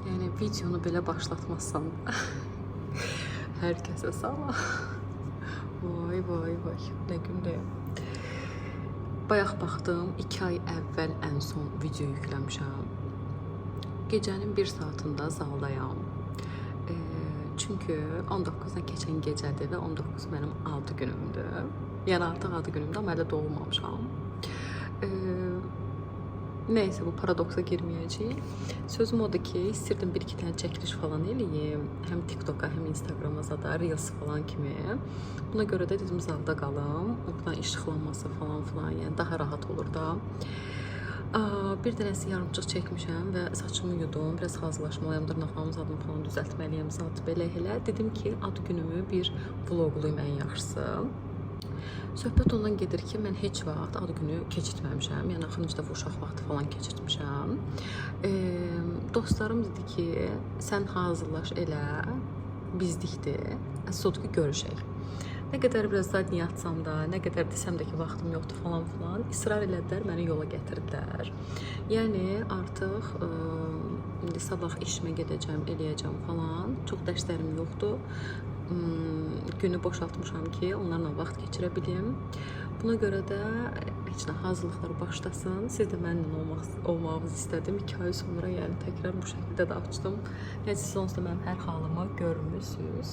Yəni videonu belə başlatmazsan hər kəsə sala. Vay vay vay, nə gündəyəm. Bayaq baxdım, 2 ay əvvəl ən son video yükləmişəm. Gecənin 1 saatında zaldayam. Çünki 19'dan keçən gecədir və 19 mənim ad günümdür. Yəni artıq ad günümdür, amma hələ doğulmamışam. Neyse, bu paradoksa girməyəcəyik. Sözüm odur ki, istirdim 1-2 dənə çəkiliş falan eləyim. Həm TikTok'a, həm Instagram'a da, Reels falan kimi. Buna görə də dedim zalda qalım. Oradan işıqlanması falan filan, yəni daha rahat olur da. Bir dənəsi yarımçıq çəkmişəm və saçımı yudum. Biraz hazırlaşmalıyam, dırnaqlarımı zadımı falan düzəltməliyəm. Zat belə elə. Dedim ki, ad günümü bir vloqluyum ən yaxşısı. Söhbət ondan gedir ki, mən heç vaxt ad günü keçirtməmişəm. Yəni axırıncı dəfə uşaq vaxtı falan keçirtmişəm. Dostlarım dedi ki, sən hazırlaş elə, bizdikdir. Əsas ki, görüşək. Nə qədər biraz zadniyə atsam da, nə qədər desəm də ki, vaxtım yoxdur falan filan, israr elədilər, məni yola gətirdilər. Yəni artıq indi sabah işimə gedəcəm, eləyəcəm falan. Çox dərslərim yoxdur. Günü boşaltmışam ki, onlarla vaxt keçirə bilim. Buna görə də heç nə hazırlıqlar başlasın. Siz də mənimlə olmağınızı istədim. 2 ay sonra yəni təkrar bu şəkildə də açdım. Nəysə, siz onsuz da mənim hər halımı görmüsünüz.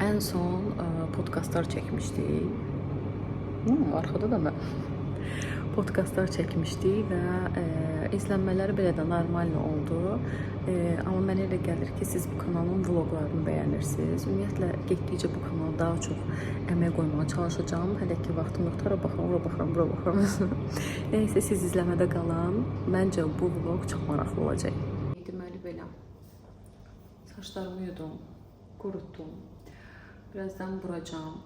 Ən son podkastlar çəkmişdik. Arxada da mən podkastlar çəkmişdik və izlənmələri belə də normal oldu. Amma mənə elə gəlir ki, siz bu kanalın vloqlarını bəyənirsiniz. Ümumiyyətlə, getdikcə bu kanala daha çox əmək qoymağa çalışacağım. Hələ ki, vaxtım yoxdur. Ora baxıram, bura baxıram. Nəysə, siz izləmədə qalan. Məncə bu vlog çox maraqlı olacaq. Deməli belə. Saçlarımı yudum, qurutdum. Birazdan vuracağım.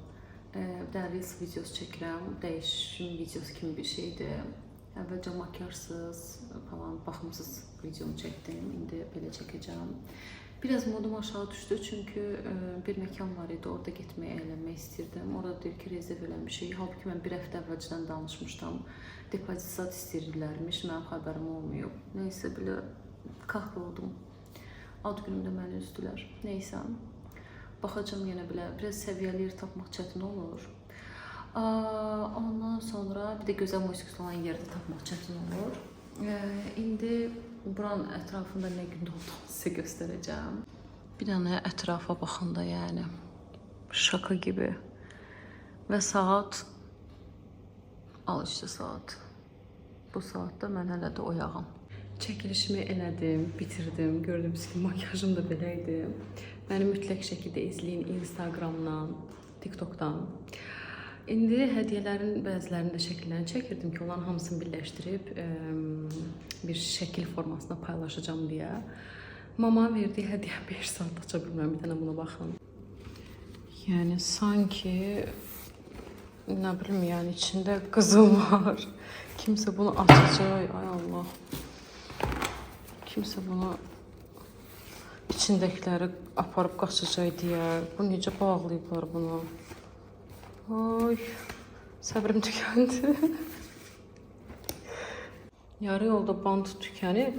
Bir dənə Reels videosu çəkirəm. Dəyişim videosu kimi bir şeydir. Əvvəlcə makyajsız falan baxımsız videomu çəkdim. İndi belə çəkəcəm. Biraz modum aşağı düşdü çünki bir məkan var idi. Orada getməyə, əylənmək istirdim. Orada deyir ki, rezerv eləmişik. Halbuki mən bir həftə əvvəlcədən danışmışdım. Depozit zat istəyirlərmiş. Mənim xəbərim olmayıb. Neysə, belə kahroldum. Ad günümdə məni üzdülər. Neysə. Baxacam yenə belə. Biraz səviyyəli yer tapmaq çətin olur. Ondan sonra bir də gözəl musiqisi olan yerdə tapmaq çətin olur. İndi buranın ətrafında nə gündə olduğunu sizə göstərəcəm. Bir dənə ətrafa baxanda yəni şaka gibi. Və saat, al işte saat. Bu saatda mən hələ də oyağım. Çəkilişimi elədim, bitirdim. Gördüyünüz ki, makyajım da belə idi. Məni mütləq şəkildə izləyin Instagramdan, TikTokdan. İndi hədiyyələrin bəzilərində şəkillərini çəkirdim ki, onların hamısını birləşdirib bir şəkil formasında paylaşacağım deyə. Mama verdiyi hədiyyə 5 saat aça bilməm, bir dənə buna baxın. Yəni sanki nə bilim, yəni içində qızıl var. Kimsə bunu açacaq, ay Allah. Kimsə bunu içindəkiləri aparıb qaçacaq deyə. Bu necə bağlayıblar bunu? Oy, səbrim tükəndi. Yarı yolda band tükənir,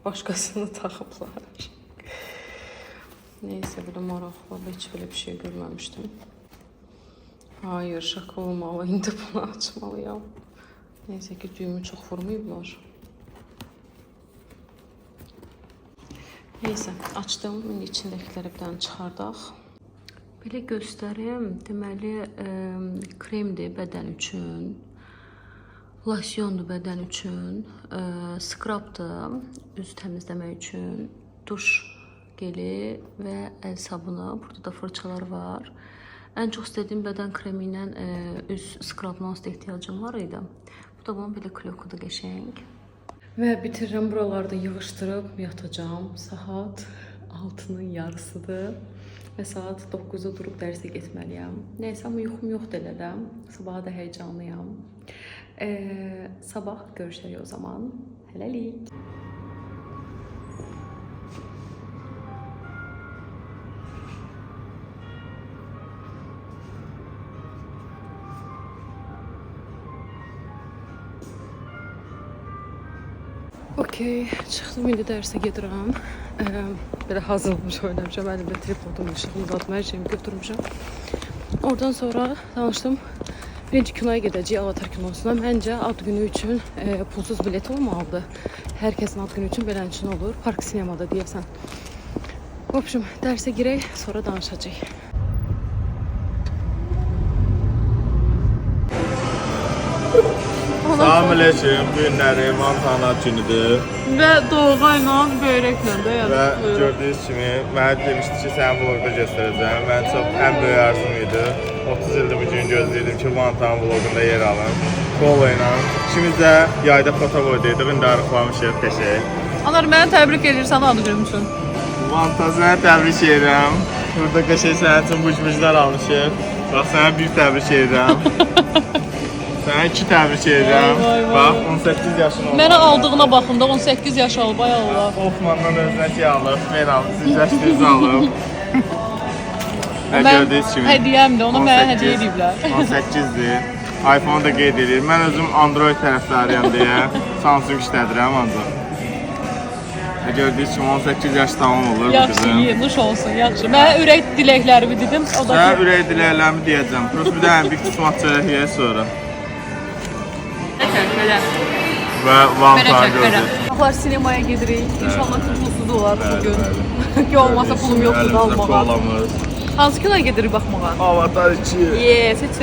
başqasını taxıblar. Neysə, belə maraqlı, heç belə bir şey görməmişdim. Hayır, şaka olmalı, indi bunu açmalıyam. Neysə ki, düyümü çox vurmayıblar. Neysə, açdım, indi içindəkiləri bir dənə çıxardaq. Belə göstərim, deməli kremdir bədən üçün, losyondur bədən üçün, skrabdır üz təmizləmək üçün, duş geli və əl sabunu, burada da fırçalar var. Ən çox istədiyim bədən kremi ilə üz skrabına ehtiyacım var idi. Bu da bunun belə klokudur, qəşəng. Və bitirirəm, buralarda yığışdırıb yatacağım. Saat 6'nın yarısıdır. Və saat 9'da durub dərsə getməliyəm. Neysə, amma yuxum yoxdur elə də. Sabaha da heyecanlıyam. Sabah görüşərik o zaman. Hələlik. Okey, çıxdım, indi dərsə gedirəm. Belə hazırlamış oynamışam, əlimdə tripodum, işığımı uzatma, hər şeyimi götürmüşəm. Oradan sonra danışdım. Birinci kinoya gedəcəyik, Avatar kinosuna. Məncə ad günü üçün pulsuz bilet olmalıdır. Hər kəsin ad günü üçün beləncə olur. Park sinemada deyəsən. В общем, dərsə girək, sonra danışacağıq. Salamünaleyküm, bu günləri mantarlar günüdür. Və doğğa ilə böyrəklə də yəni. Və gördüyünüz kimi, mənə demişdi ki, səni vlogda göstərəcəm. Mən çox ən böyük arzum idi. 30 ildir bu gün gözləyirdim ki, mantarın vlogunda yer alın. Kola ilə. İkimiz də yayda fotovoydaydıq, indi arıqlamışıq, peşək. Anar, mənə təbrik edirsən adı günüm üçün. Mantar, sənə təbrik edirəm. Burada qəşəng sənin üçün buc-buclar almışıq. Bax, sənə bir təbrik edirəm. Sənə 2 təbrik edirəm. Bax, 18 yaşın oldu. Mənə aldığına baxın da 18 yaş olub, ay Allah. Hoffman'dan özünə şey alıb, mən alıb, siz yaşınızı alıb. Gördüyünüz kimi. Hədiyyəmdir, onu mənə hədiyyə ediblər. 18-dir. iPhone da qeyd edir. Mən özüm Android tərəfdarıyam deyə Samsung işlədirəm ancaq. Gördüyünüz kimi 18 yaş tamam olur. Yaxşı, nuş olsun, yaxşı. Mənə ürək diləklərimi dedim. Sənə ürək diləklərimi deyəcəm. Prost bir dənə bir qismat çörək sonra. Belə. Və vantan gördük. Axlar sinemaya gedirik. İnşallah pulsuz olar bugün. Ki olmasa pulum yoxdur da almağa. Hansı kinoya gedirik baxmağa? Avatar 2. Yes, heç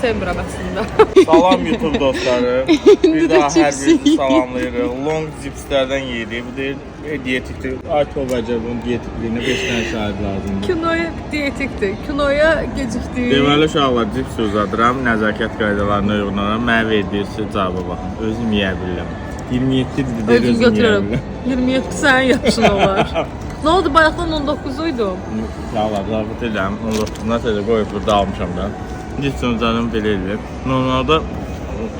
sevmirəm əslində. Salam YouTube dostları. Bir daha hər birinizi salamlayırıq. Long cipslərdən yedik. Bu deyil diyetikdir. Aytol bəcər bunun diyetikliyinə 5 dənə şahid lazımdır. Kinoya diyetikdir. Kinoya gecikdik. Deməli uşaqlar cips uzadıram. Nəzakət qaydalarına uyğun olaraq mənə verdiyiniz cavaba baxın. Özüm yeyə bilirəm. 27 dedi özüm götürürəm. 27 sənin yaşın olar. Nə oldu, bayaqdan 19-uydum. Uşaqlar, zarfat edirəm. 19-dan sonra qoyub burada almışam da. Cips uzadım belə edir. Normalda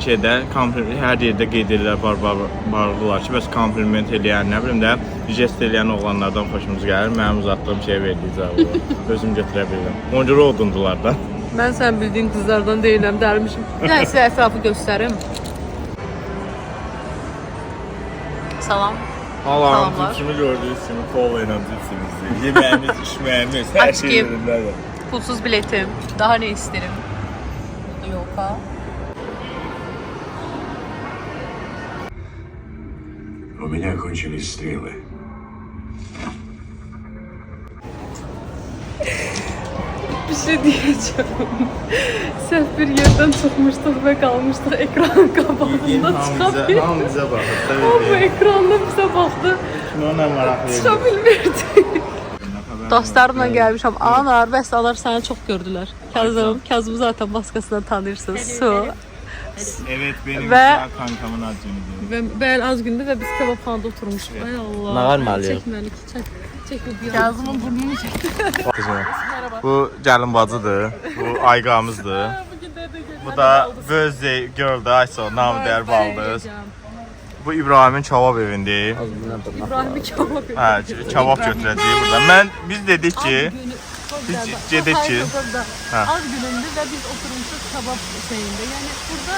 hər yerdə qeyd edirlər barlılar ki, bəs kompliment eləyən, nə bilim də, jest eləyən oğlanlardan xoşumuz gəlir. Mənim uzatdığım şey verdiyi cavabı. Özüm götürə bilirəm. Ona görə odundular da. Mən sən bildiyin qızlardan deyiləm, dərmişim. Nəysə, ətrafı göstərim. Salam. Allah'ım cipsimi gördüğünüz kimi kola ilə cipsimizi, yeməyimiz, içməyimiz, hər şey yerindədir. Pulsuz biletim. Daha ne isterim? Yok ha. У меня кончились стрелы. Bir şey diyeceğim. Səhv bir yerdən çıxmışdıq və qalmışdıq ekranın qabağında çıxabilir. Hamımıza baxır, tabii O bu ki. ekranda bizə baxdı. Ona maraq verir. Çıxa bilmirdi. Dostlarımla gəlmişəm. Anar, bəs anar səni çox gördülər. Kazım zaten maskasından tanıyırsınız. Su. Evet, benim Ve- kankamın acımıydı. Bəli, az gündür və biz kebabxanada oturmuşuq. Ay Allah. Nağar mı alıyor? Çək məni, çək bu bir. Kazımın burnunu çək. Bu gəlin bacıdır, bu ayqamızdır. Bu da Birthday Girl-dır, Ayso, namı dəyər baldız. Bu İbrahimin kebab evindir. İbrahim'i kebab evi. Hə, kebab götürəcəyik burada. Biz dedik ki, biz dedik ki, hə. Az günündür və biz oturmuşuq kebab şeyində. Yəni burada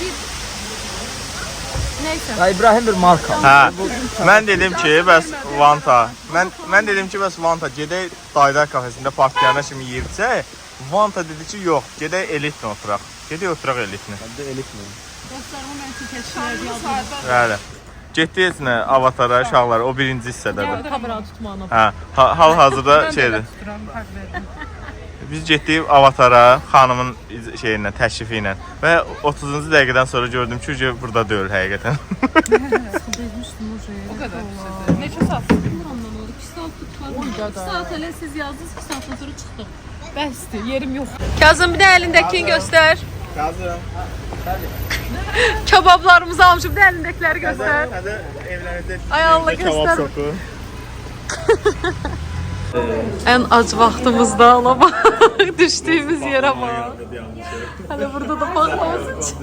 bir neyse. Ya İbrahim bir marka. Hə, mən dedim ki, bəs Vanta. Mən dedim ki, bəs Vanta gedək Daydar kafesində partiyana kimi yeyirsə, Vanta dedi ki, yox, gedək elitlə oturaq. Gedək oturaq elitlə. Dostlarıma mən tikəşlər yazdım. Bəli. Getdik nə Avatara uşaqlar, o birinci hissədədir. Kamera tutmağına. Hə, hal-hazırda şeydir. Biz getdik Avatara xanımın şeyinlə, təşrifi ilə və 30-cu dəqiqədən sonra gördüm ki, burada deyil həqiqətən. O kadar. Neçə saat? Bilmirəm nə oldu. 2 saat tutmadı. 2 saat elə siz yazdınız, 2 saatdan sonra çıxdıq. Bəsdir, yerim yox. Kazım bir də əlindəkini göstər. Kazım. Kebablarımızı almışım, bir də əlindəkiləri göstər. Hadi evlənəcək. Ay Allah, göstər. Ən ac vaxtımızda alama düşdüyümüz yerə bax. Hələ burada da baxmamız için.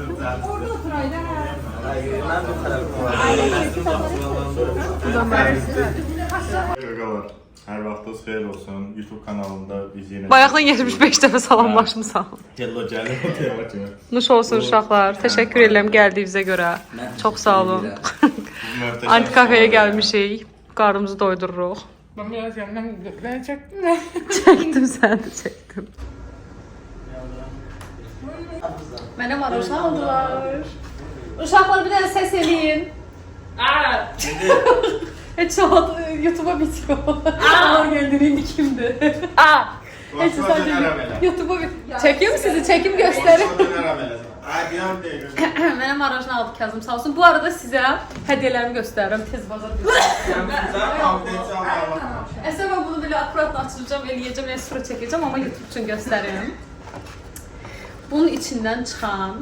Hər vaxtınız xeyir olsun. YouTube kanalında biz yenə Bayaqdan 75 dəfə salamlaşmısan. Hello gəlir o tema kimi. Nuş olsun uşaqlar. Təşəkkür edirəm gəldiyinizə görə. Çox sağ olun. Anti kafeye gelmişik. Qarnımızı doydururuq. Ben biraz yandan ben çektim. Çəkdim, sən də çəkdim. Mənə maroşan aldılar. Uşaqlar bir dənə səs eləyin. Heç olmadı, YouTube'a bitiyor. Aa geldin indi kimdi? Aa. Heç sadece YouTube'a bitiyor. Çekiyor mu sizi? Çekim gösterin. Mənə maroşan aldı Kazım sağ olsun. Bu arada sizə hədiyyələrimi göstərirəm. Tez bazar göstərirəm. Əslində mən bunu belə akuratla açılacağım, eləyəcəm, sonra çəkəcəm, amma YouTube üçün göstərim. Bunun içindən çıxan,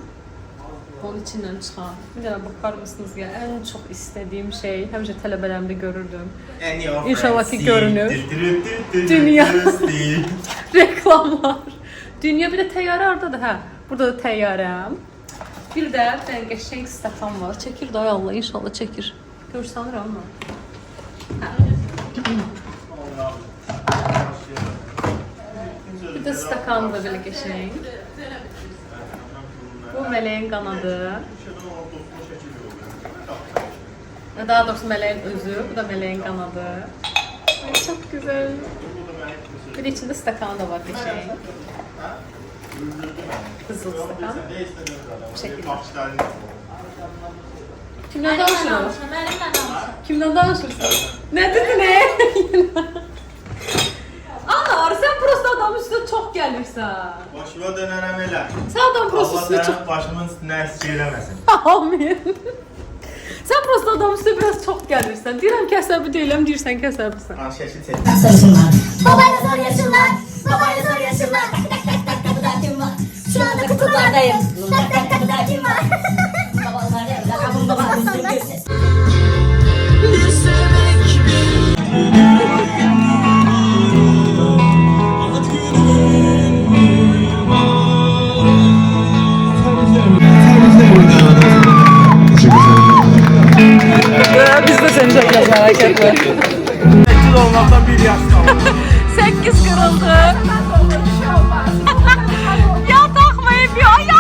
bir dənə bakar mısınız ya, ən çox istədiyim şey, həmişə tələbələrimdə görürdüm. İnşallah ki görünür. Dünya. Reklamlar. Dünya bir də təyyarə oradadır, hə. Burada da təyyarəm. Bir də ben qəşəng stəkan var. Çəkir day Allah, inşallah çəkir. Görsanır amma. Bir də stəkan da belə qəşəng. Bu mələyin qanadı. Daha doğrusu mələyin özü, bu da mələyin qanadı. Ay, çok güzel. Bir de içinde stəkanı da var qəşəng. Kızıl stəkan. Bu şəkildə. Kimdən danışırıq? Kimdən danışırsın? Ne dedi ne? Anar, sen prosto adamın üstüne çok gelirsən. Başıma dönərəm elə. Sen adam prosto üstüne Allah çok... sənə başımın üstünə əski eləməsin. Amin. Sen prosto adamın üstüne biraz çok gelirsən. Deyirəm ki, əsəbi deyiləm, deyirsən ki, əsəbisən. Ha, şəkil çək. Babayla zor yaşımlar, babayla zor yaşımlar. Tak tak tak tak kapıda kim var? Şu anda kutulardayım. Tak tak kapıda kim var? Babalardayım. Lakabım babamın sürgüsü. Biz de seni çekeceğiz, merak etme. 8 olmaktan 1 yaş kaldı. 8 kırıldı. Ya takmayıp ya.